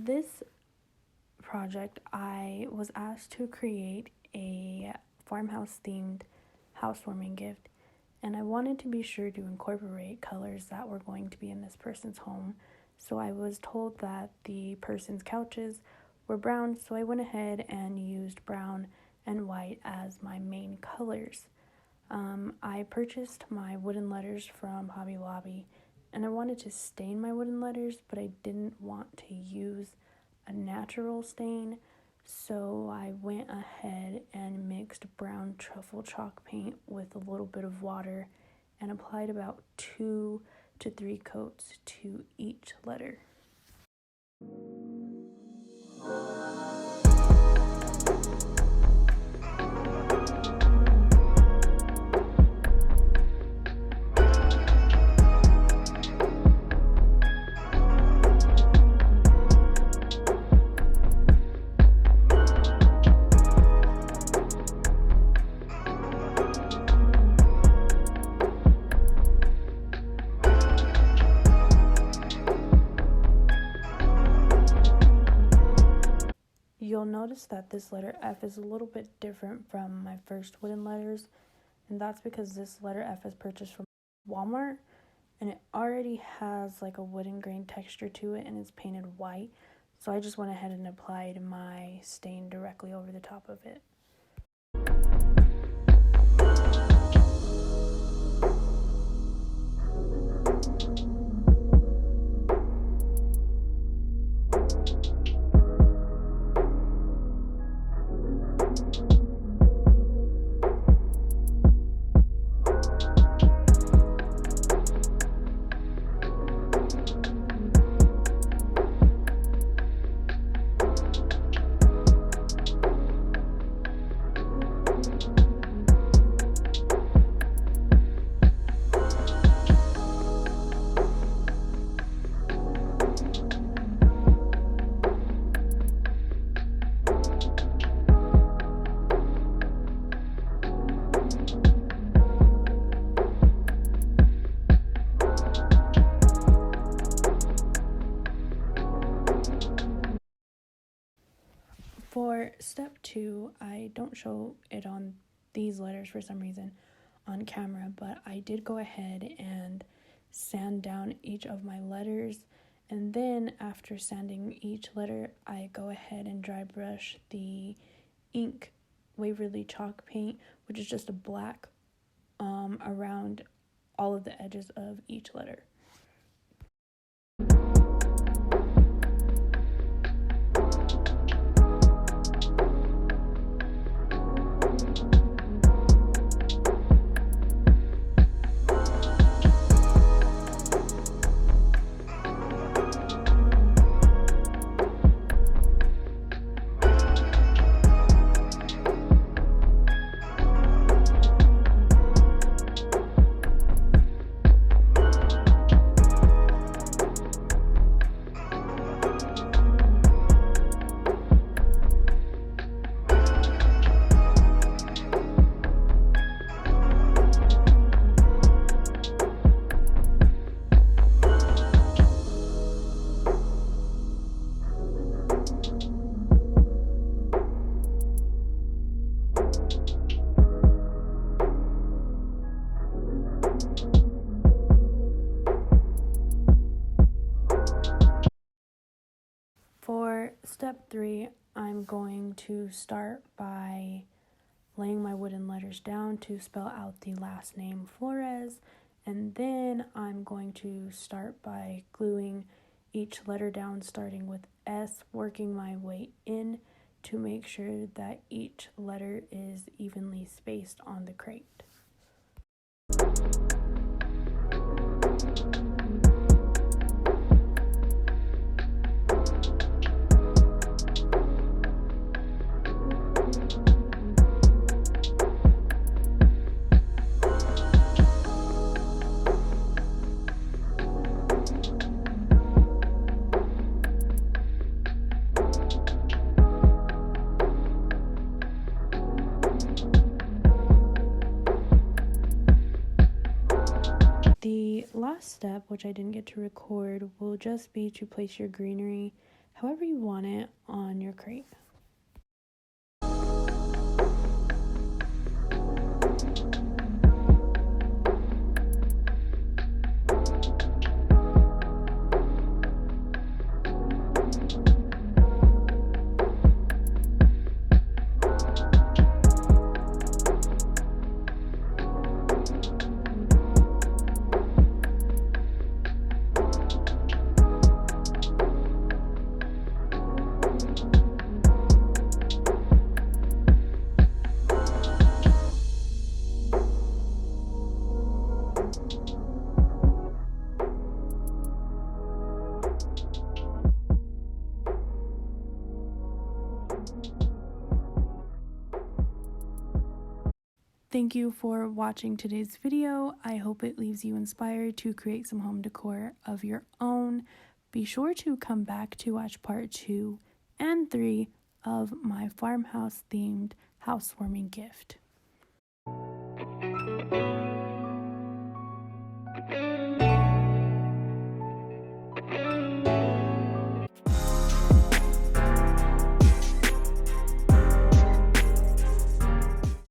this project, I was asked to create a farmhouse themed housewarming gift, and I wanted to be sure to incorporate colors that were going to be in this person's home. So I was told that the person's couches were brown, so I went ahead and used brown and white as my main colors. I purchased my wooden letters from Hobby Lobby, and I wanted to stain my wooden letters, but I didn't want to use a natural stain, so I went ahead and mixed brown truffle chalk paint with a little bit of water and applied about 2 to 3 coats to each letter. You'll notice that this letter F is a little bit different from my first wooden letters, and that's because this letter F is purchased from Walmart, and it already has like a wooden grain texture to it, and it's painted white. So I just went ahead and applied my stain directly over the top of it. For step 2, I don't show it on these letters for some reason on camera, but I did go ahead and sand down each of my letters, and then after sanding each letter, I go ahead and dry brush the ink Waverly chalk paint, which is just a black around all of the edges of each letter. For step 3, I'm going to start by laying my wooden letters down to spell out the last name Flores, and then I'm going to start by gluing each letter down, starting with S, working my way in to make sure that each letter is evenly spaced on the crate. The last step, which I didn't get to record, will just be to place your greenery however you want it on your crate. Thank you for watching today's video. I hope it leaves you inspired to create some home decor of your own. Be sure to come back to watch part 2 and 3 of my farmhouse themed housewarming gift.